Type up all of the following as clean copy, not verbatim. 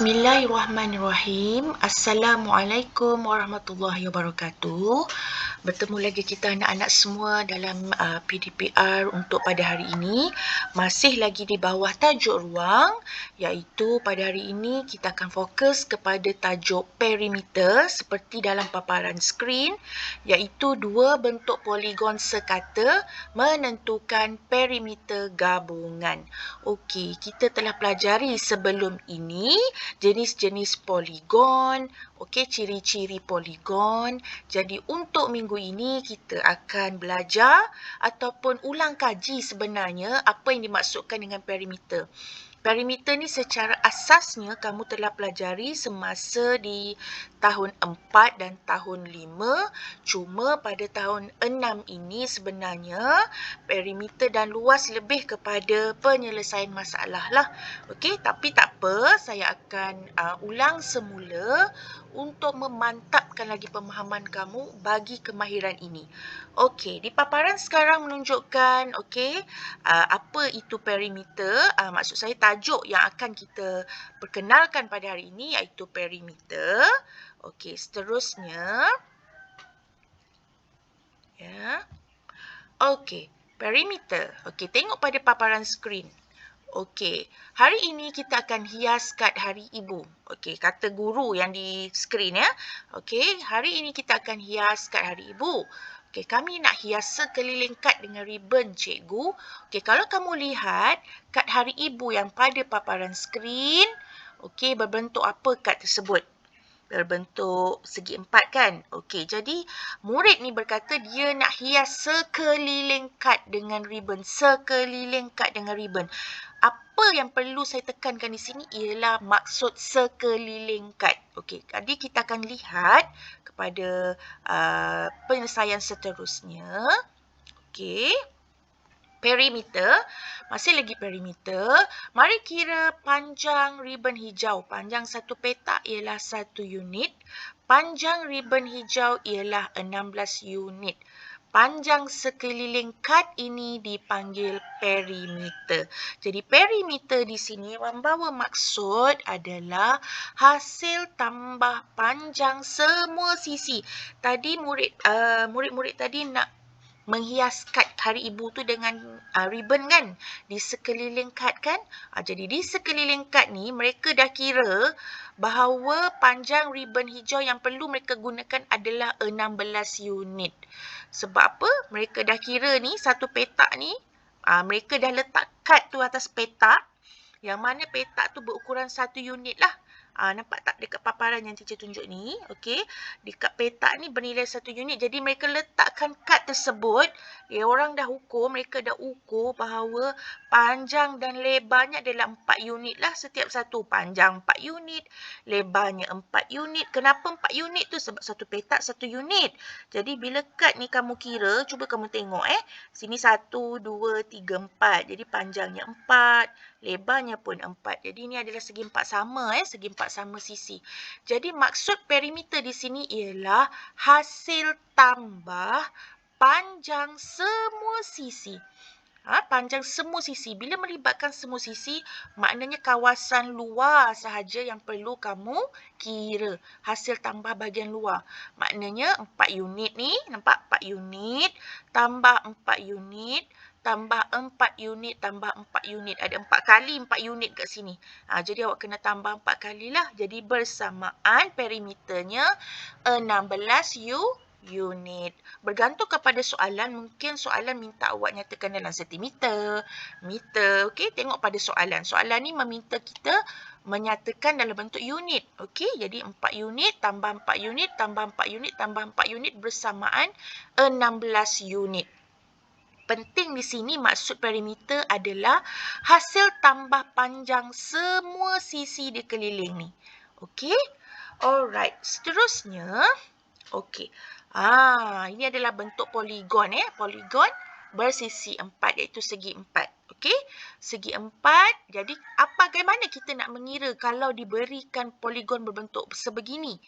Bismillahirrahmanirrahim. Assalamualaikum warahmatullahi wabarakatuh. Bertemu lagi kita anak-anak semua dalam PDPR untuk pada hari ini. Masih lagi di bawah tajuk ruang, iaitu pada hari ini kita akan fokus kepada tajuk perimeter seperti dalam paparan skrin, iaitu dua bentuk poligon sekata menentukan perimeter gabungan. Okey, kita telah pelajari sebelum ini jenis-jenis poligon, okey, ciri-ciri poligon. Jadi untuk minggu ini kita akan belajar ataupun ulang kaji sebenarnya apa yang dimaksudkan dengan perimeter. Perimeter ni secara asasnya kamu telah pelajari semasa di tahun 4 dan tahun 5. Cuma pada tahun 6 ini sebenarnya perimeter dan luas lebih kepada penyelesaian masalah lah. Okey, tapi tak apa, saya akan ulang semula untuk memantapkan lagi pemahaman kamu bagi kemahiran ini. Okey, di paparan sekarang menunjukkan apa itu perimeter. Maksud saya tajuk yang akan kita perkenalkan pada hari ini iaitu perimeter. Okey, seterusnya. Ya. Okey, perimeter. Okey, tengok pada paparan skrin. Okey, hari ini kita akan hias kad hari ibu. Okey, kata guru yang di skrin ya. Okey, hari ini kita akan hias kad hari ibu. Okey, kami nak hias sekeliling kad dengan ribbon cikgu. Okey, kalau kamu lihat kad hari ibu yang pada paparan skrin, okey, berbentuk apa kad tersebut? Berbentuk segi empat kan? Okey, jadi murid ni berkata dia nak hias sekeliling kad dengan ribbon. Sekeliling kad dengan ribbon. Apa yang perlu saya tekankan di sini ialah maksud sekeliling kad. Okey, jadi kita akan lihat kepada penyelesaian seterusnya. Okey. Perimeter, masih lagi perimeter. Mari kira panjang ribbon hijau. Panjang satu petak ialah 1 unit. Panjang ribbon hijau ialah 16 unit. Panjang sekeliling kad ini dipanggil perimeter. Jadi perimeter di sini membawa maksud adalah hasil tambah panjang semua sisi. Tadi murid-murid tadi nak menghias kad hari ibu tu dengan ribbon kan, di sekeliling kad kan. Jadi di sekeliling kad ni mereka dah kira bahawa panjang ribbon hijau yang perlu mereka gunakan adalah 16 unit. Sebab apa? Mereka dah kira ni satu petak ni, mereka dah letak kad tu atas petak, yang mana petak tu berukuran 1 unit lah. Nampak tak dekat paparan yang teacher tunjuk ni? Okey. Dekat petak ni bernilai 1 unit. Jadi mereka letakkan kad tersebut. Orang dah ukur, mereka dah ukur bahawa panjang dan lebarnya adalah 4 unit lah setiap satu. Panjang 4 unit, lebarnya 4 unit. Kenapa 4 unit tu? Sebab satu petak 1 unit. Jadi bila kad ni kamu kira, cuba kamu tengok sini 1, 2, 3, 4. Jadi panjangnya 4, lebarnya pun 4. Jadi ini adalah segi 4 sama segi 4 sama sisi. Jadi maksud perimeter di sini ialah hasil tambah panjang semua sisi. Panjang semua sisi. Bila melibatkan semua sisi, maknanya kawasan luar sahaja yang perlu kamu kira. Hasil tambah bahagian luar. Maknanya 4 unit ni, nampak 4 unit, tambah 4 unit, tambah 4 unit, tambah 4 unit. Ada 4 kali 4 unit kat sini. Jadi awak kena tambah 4 kali lah. Jadi bersamaan perimeternya 16 unit. Bergantung kepada soalan, mungkin soalan minta awak nyatakan dalam sentimeter, meter. Okey, tengok pada soalan. Soalan ni meminta kita menyatakan dalam bentuk unit. Okey, jadi 4 unit tambah 4 unit tambah 4 unit tambah 4 unit bersamaan 16 unit. Penting di sini maksud perimeter adalah hasil tambah panjang semua sisi di keliling ni. Okey? Alright, seterusnya. Okey. Ini adalah bentuk poligon Poligon bersisi 4 iaitu segi 4. Okey? Segi 4. Jadi bagaimana kita nak mengira kalau diberikan poligon berbentuk sebegini?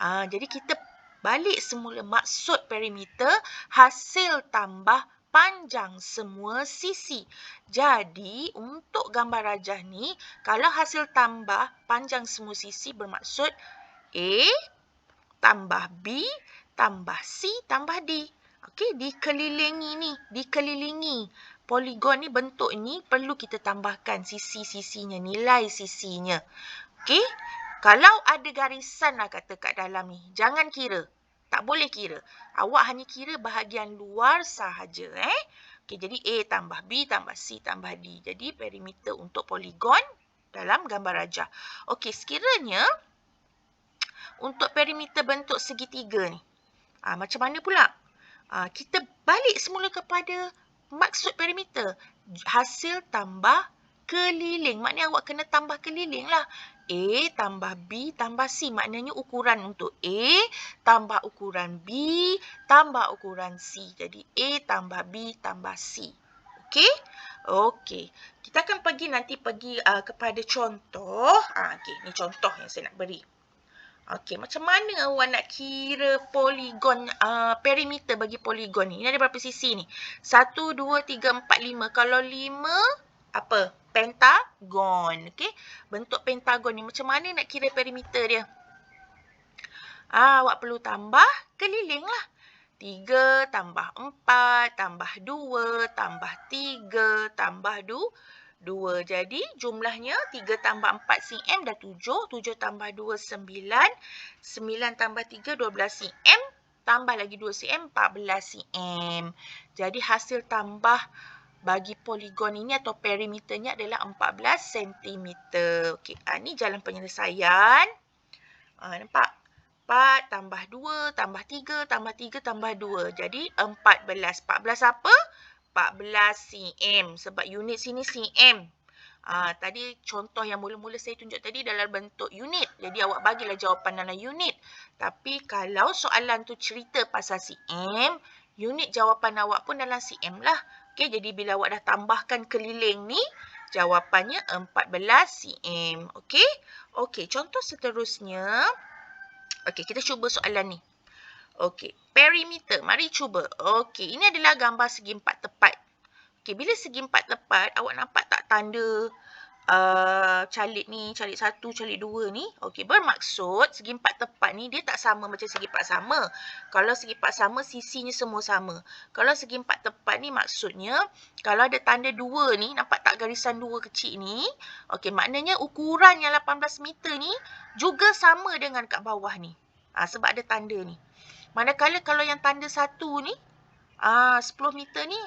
Jadi kita balik semula maksud perimeter hasil tambah panjang semua sisi. Jadi, untuk gambar rajah ni, kalau hasil tambah panjang semua sisi bermaksud A tambah B tambah C tambah D. Okey, dikelilingi ni, dikelilingi. Poligon ni bentuk ni perlu kita tambahkan sisi-sisinya, nilai sisinya. Okey, kalau ada garisan lah kata kat dalam ni, jangan kira. Tak boleh kira. Awak hanya kira bahagian luar sahaja. Okey, jadi A tambah B tambah C tambah D. Jadi perimeter untuk poligon dalam gambar rajah. Okey, sekiranya untuk perimeter bentuk segitiga ni, macam mana pula? Kita balik semula kepada maksud perimeter. Hasil tambah keliling. Maknanya awak kena tambah keliling lah. A tambah B tambah C. Maknanya ukuran untuk A tambah ukuran B tambah ukuran C. Jadi A tambah B tambah C. Okey? Okey. Kita akan nanti pergi kepada contoh. Okey, ni contoh yang saya nak beri. Okey, macam mana awak nak kira poligon, perimeter bagi poligon ni? Ini ada berapa sisi ni? 1, 2, 3, 4, 5. Kalau 5, apa? Pentagon. Okey, bentuk pentagon ni. Macam mana nak kira perimeter dia? Awak perlu tambah keliling lah. 3 tambah 4 tambah 2 tambah 3 tambah 2. Jadi jumlahnya 3 tambah 4 cm dah 7. 7 tambah 2 9. 9 tambah 3 12 cm. Tambah lagi 2 cm 14 cm. Jadi hasil tambah bagi poligon ini atau perimeternya adalah 14 cm. Okey, ni jalan penyelesaian. Nampak? 4 tambah 2 tambah 3 tambah 3 tambah 2. Jadi 14. 14 apa? 14 cm. Sebab unit sini cm. Tadi contoh yang mula-mula saya tunjuk tadi dalam bentuk unit. Jadi awak bagilah jawapan dalam unit. Tapi kalau soalan tu cerita pasal cm, unit jawapan awak pun dalam cm lah. Okey, jadi bila awak dah tambahkan keliling ni, jawapannya 14 cm. Okey? Okey, contoh seterusnya. Okey, kita cuba soalan ni. Okey, perimeter. Mari cuba. Okey, ini adalah gambar segi empat tepat. Okey, bila segi empat tepat, awak nampak tak tanda calit ni, calit 1, calit 2 ni? Okey, bermaksud segi empat tepat ni dia tak sama macam segi empat sama. Kalau segi empat sama, sisinya semua sama. Kalau segi empat tepat ni maksudnya, kalau ada tanda 2 ni, nampak tak garisan 2 kecil ni? Okey, maknanya ukuran yang 18 meter ni juga sama dengan kat bawah ni. Sebab ada tanda ni. Manakala kalau yang tanda 1 ni, 10 meter ni,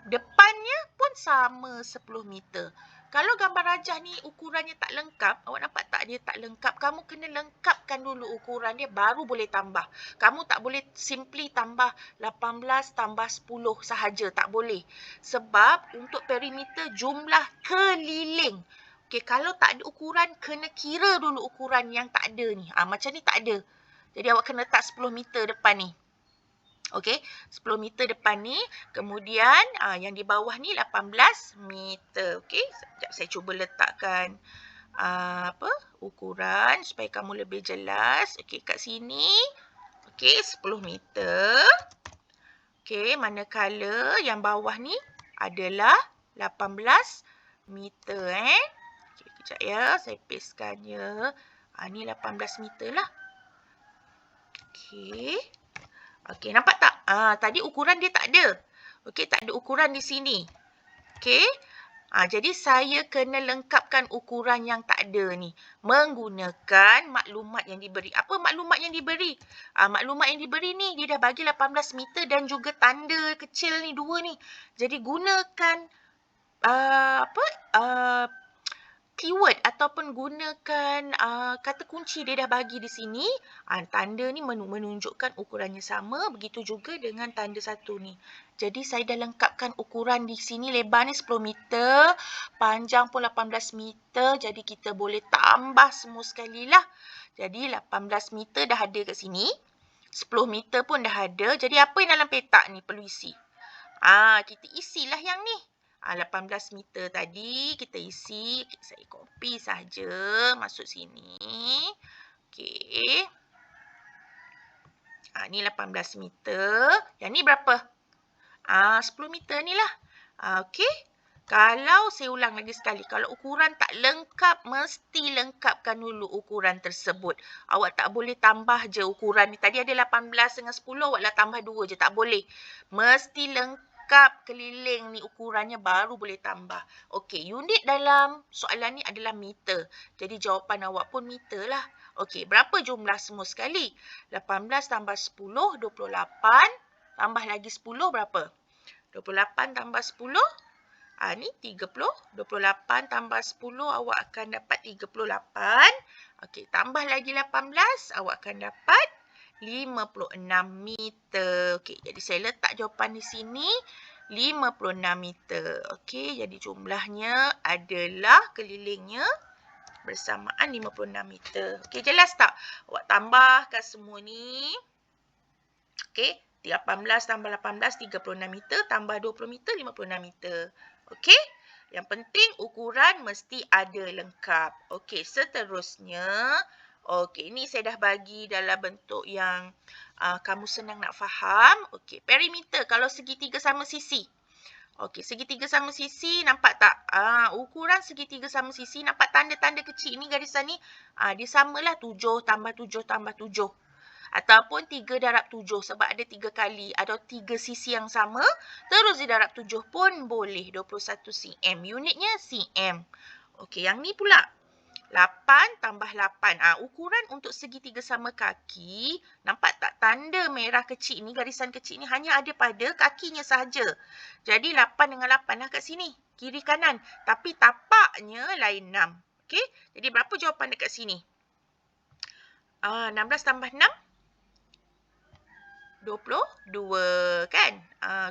depannya pun sama 10 meter. Kalau gambar rajah ni ukurannya tak lengkap, awak nampak tak dia tak lengkap? Kamu kena lengkapkan dulu ukuran dia baru boleh tambah. Kamu tak boleh simply tambah 18 tambah 10 sahaja. Tak boleh. Sebab untuk perimeter jumlah keliling. Okey, kalau tak ada ukuran, kena kira dulu ukuran yang tak ada ni. Macam ni tak ada. Jadi awak kena letak 10 meter depan ni. Okey, 10 meter depan ni. Kemudian yang di bawah ni 18 meter. Okey, sekejap saya cuba letakkan ukuran supaya kamu lebih jelas. Okey, kat sini. Okey, 10 meter. Okey, manakala yang bawah ni adalah 18 meter. Okey, kejap ya, saya pastekannya. Ni 18 meter lah. Okey. Okey, nampak tak? Tadi ukuran dia tak ada. Okey, tak ada ukuran di sini. Okey. Jadi saya kena lengkapkan ukuran yang tak ada ni. Menggunakan maklumat yang diberi. Apa maklumat yang diberi? Maklumat yang diberi ni, dia dah bagi 18 meter dan juga tanda kecil ni, 2 ni. Jadi gunakan keyword ataupun gunakan kata kunci dia dah bagi di sini. Tanda ni menunjukkan ukurannya sama. Begitu juga dengan tanda 1 ni. Jadi saya dah lengkapkan ukuran di sini. Lebar ni 10 meter. Panjang pun 18 meter. Jadi kita boleh tambah semua sekali lah. Jadi 18 meter dah ada kat sini. 10 meter pun dah ada. Jadi apa yang dalam petak ni perlu isi? Kita isilah yang ni. 18 meter tadi kita isi. Okay, saya copy saja masuk sini. Okey. Ni 18 meter. Yang ni berapa? 10 meter ni lah. Okey. Kalau saya ulang lagi sekali, kalau ukuran tak lengkap, mesti lengkapkan dulu ukuran tersebut. Awak tak boleh tambah je ukuran ni. Tadi ada 18 dengan 10, awaklah tambah 2 je. Tak boleh. Mesti lengkap keliling ni ukurannya baru boleh tambah. Okey, unit dalam soalan ni adalah meter. Jadi jawapan awak pun meter lah. Okey, berapa jumlah semua sekali? 18 tambah 10, 28. Tambah lagi 10 berapa? 28 tambah 10. Ni 30. 28 tambah 10 awak akan dapat 38. Okey, tambah lagi 18 awak akan dapat 56 meter. Okey, jadi saya letak jawapan di sini 56 meter. Okey, jadi jumlahnya adalah kelilingnya bersamaan 56 meter. Okey, jelas tak? Awak tambahkan semua ni. Okey, 18 tambah 18, 36 meter. Tambah 20 meter, 56 meter. Okey, yang penting ukuran mesti ada lengkap. Okey, seterusnya. Okey, ni saya dah bagi dalam bentuk yang kamu senang nak faham. Okey, perimeter kalau segitiga sama sisi. Okey, segitiga sama sisi nampak tak? Ukuran segitiga sama sisi nampak tanda-tanda kecil ni garisan ni. Dia samalah 7 tambah 7 tambah 7. Ataupun 3 darab 7 sebab ada 3 kali. Ada 3 sisi yang sama. Terus didarab 7 pun boleh. 21 cm. Unitnya cm. Okey, yang ni pula. 8 tambah 8. Ukuran untuk segitiga sama kaki. Nampak tak tanda merah kecil ni, garisan kecil ni hanya ada pada kakinya sahaja. Jadi 8 dengan 8 lah kat sini. Kiri kanan. Tapi tapaknya lain 6. Okey, jadi berapa jawapan dekat sini? 16 tambah 6. 22 kan?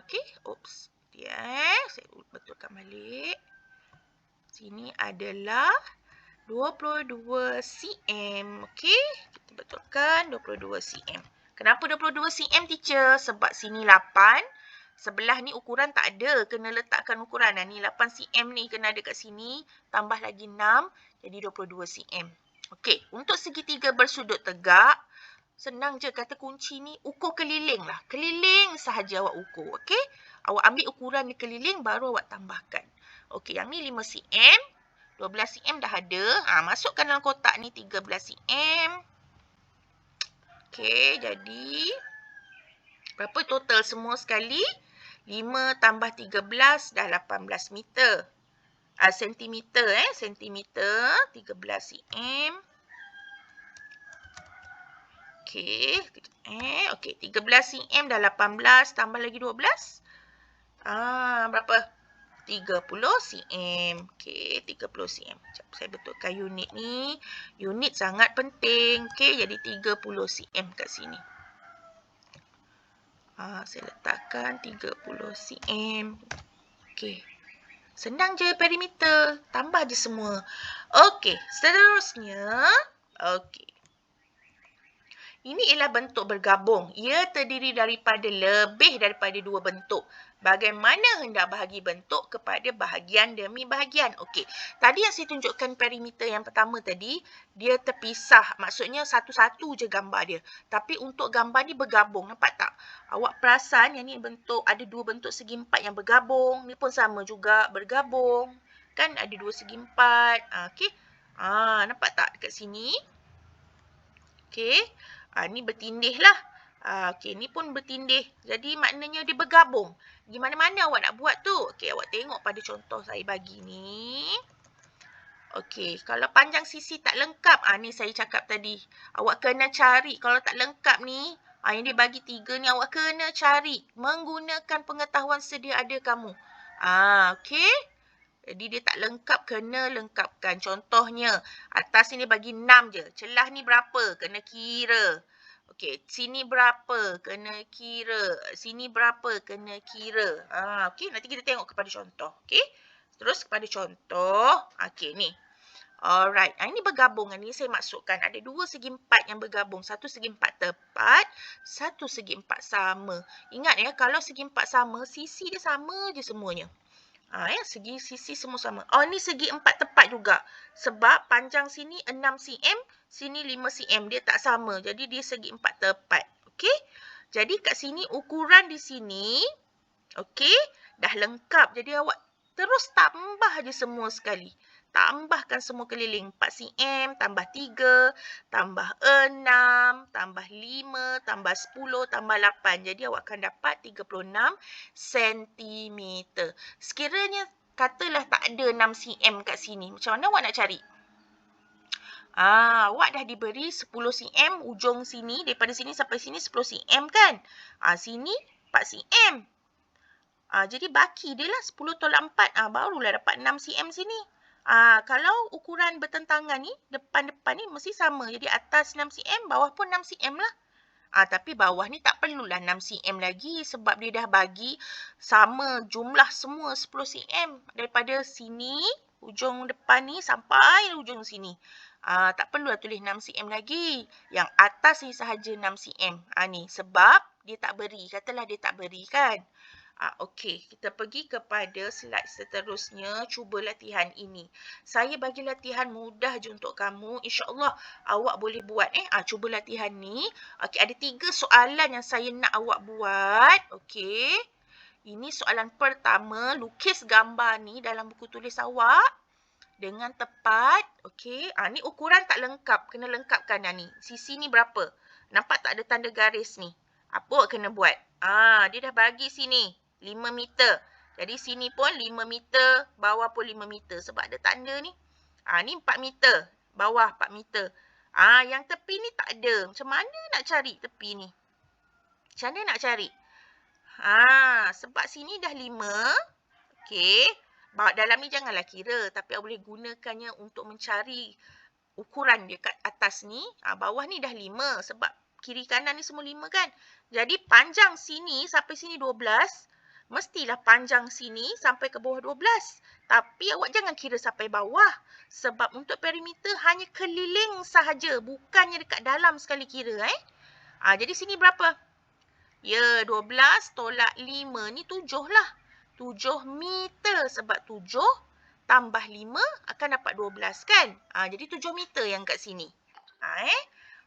Okey. Oops. Saya betulkan balik. Sini adalah 22 cm. Okey. Kita betulkan 22 cm. Kenapa 22 cm teacher? Sebab sini 8. Sebelah ni ukuran tak ada. Kena letakkan ukuran. Ni 8 cm ni kena ada kat sini. Tambah lagi 6. Jadi 22 cm. Okey. Untuk segitiga bersudut tegak. Senang je kata kunci ni, ukur keliling lah. Keliling sahaja awak ukur, okey? Awak ambil ukuran di keliling, baru awak tambahkan. Okey, yang ni 5 cm. 12 cm dah ada. Masukkan dalam kotak ni 13 cm. Okey, jadi berapa total semua sekali? 5 tambah 13 dah 18 meter. Sentimeter, sentimeter, 13 cm. Okey, okey, 13 cm dah 18 tambah lagi 12. Berapa? 30 cm. Okey, 30 cm. Sekejap, saya betulkan unit ni. Unit sangat penting. Okey, jadi 30 cm kat sini. Saya letakkan 30 cm. Okey. Senang je perimeter. Tambah je semua. Okey, seterusnya. Okey. Ini ialah bentuk bergabung. Ia terdiri daripada lebih daripada 2 bentuk. Bagaimana hendak bahagi bentuk kepada bahagian demi bahagian? Okey. Tadi yang saya tunjukkan perimeter yang pertama tadi, dia terpisah. Maksudnya satu-satu je gambar dia. Tapi untuk gambar ni bergabung. Nampak tak? Awak perasan yang ni bentuk, ada 2 bentuk segi empat yang bergabung. Ni pun sama juga bergabung. Kan ada 2 segi empat. Okey. Nampak tak dekat sini? Okey. Ni bertindih lah. Okey, ni pun bertindih. Jadi maknanya dia bergabung. Gimana mana awak nak buat tu? Okey, awak tengok pada contoh saya bagi ni. Okey, kalau panjang sisi tak lengkap. Ni saya cakap tadi. Awak kena cari. Kalau tak lengkap ni, yang dia bagi 3 ni awak kena cari. Menggunakan pengetahuan sedia ada kamu. Okey. Jadi dia tak lengkap, kena lengkapkan. Contohnya, atas ni bagi 6 je. Celah ni berapa? Kena kira. Okey, sini berapa? Kena kira. Sini berapa? Kena kira. Okey, nanti kita tengok kepada contoh. Okey, terus kepada contoh. Okey, ni. Alright, ini bergabung. Ini saya masukkan. Ada 2 segi empat yang bergabung. Satu segi empat tepat, satu segi empat sama. Ingat ya, kalau segi empat sama, sisi dia sama je semuanya. Segi sisi semua sama. Ni segi 4 tepat juga. Sebab panjang sini 6 cm, sini 5 cm. Dia tak sama. Jadi dia segi 4 tepat. Okey. Jadi kat sini ukuran di sini Okey, dah lengkap. Jadi awak terus tambah je semua sekali. Tambahkan semua keliling. 4 cm, tambah 3, tambah 6, tambah 5, tambah 10, tambah 8. Jadi awak akan dapat 36 cm. Sekiranya katalah tak ada 6 cm kat sini. Macam mana awak nak cari? Awak dah diberi 10 cm ujung sini. Daripada sini sampai sini 10 cm kan? Sini 4 cm. Jadi baki dia lah 10 tolak 4. Barulah dapat 6 cm sini. Kalau ukuran bertentangan ni, depan-depan ni mesti sama. Jadi atas 6 cm, bawah pun 6 cm lah. Tapi bawah ni tak perlulah 6 cm lagi sebab dia dah bagi sama jumlah semua 10 cm. Daripada sini, ujung depan ni sampai ujung sini. Tak perlulah tulis 6 cm lagi. Yang atas ni sahaja 6 cm. Ni sebab dia tak beri. Katalah dia tak beri kan. Okey, kita pergi kepada slide seterusnya. Cuba latihan ini. Saya bagi latihan mudah je untuk kamu. InsyaAllah awak boleh buat. Cuba latihan ni. Okey, ada 3 soalan yang saya nak awak buat. Okey. Ini soalan pertama. Lukis gambar ni dalam buku tulis awak dengan tepat. Okey. Ni ukuran tak lengkap. Kena lengkapkan ni. Sisi ni berapa? Nampak tak ada tanda garis ni? Apa awak kena buat? Dia dah bagi sini. 5 meter. Jadi sini pun 5 meter, bawah pun 5 meter. Sebab ada tanda ni. Ni 4 meter. Bawah 4 meter. Yang tepi ni tak ada. Macam mana nak cari tepi ni? Macam mana nak cari? Sebab sini dah 5. Okey. Dalam ni janganlah kira. Tapi awak boleh gunakannya untuk mencari ukuran dia kat atas ni. Bawah ni dah 5. Sebab kiri kanan ni semua 5 kan? Jadi panjang sini sampai sini 12. Mestilah panjang sini sampai ke bawah 12. Tapi awak jangan kira sampai bawah. Sebab untuk perimeter hanya keliling sahaja. Bukannya dekat dalam sekali kira. Jadi sini berapa? Ya, 12 tolak 5 ni 7 lah. 7 meter. Sebab 7 tambah 5 akan dapat 12 kan? Jadi 7 meter yang kat sini.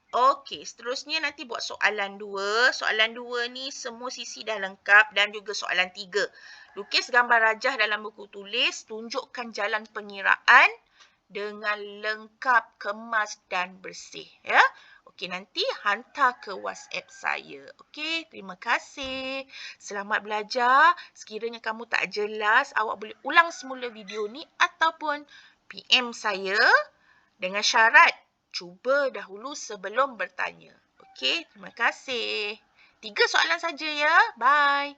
Okey, seterusnya nanti buat soalan 2. Soalan 2 ni semua sisi dah lengkap dan juga soalan 3. Lukis gambar rajah dalam buku tulis, tunjukkan jalan pengiraan dengan lengkap, kemas dan bersih. Ya. Okey, nanti hantar ke WhatsApp saya. Okey, terima kasih. Selamat belajar. Sekiranya kamu tak jelas, awak boleh ulang semula video ni ataupun PM saya dengan syarat cuba dahulu sebelum bertanya. Okey, terima kasih. 3 soalan saja ya. Bye.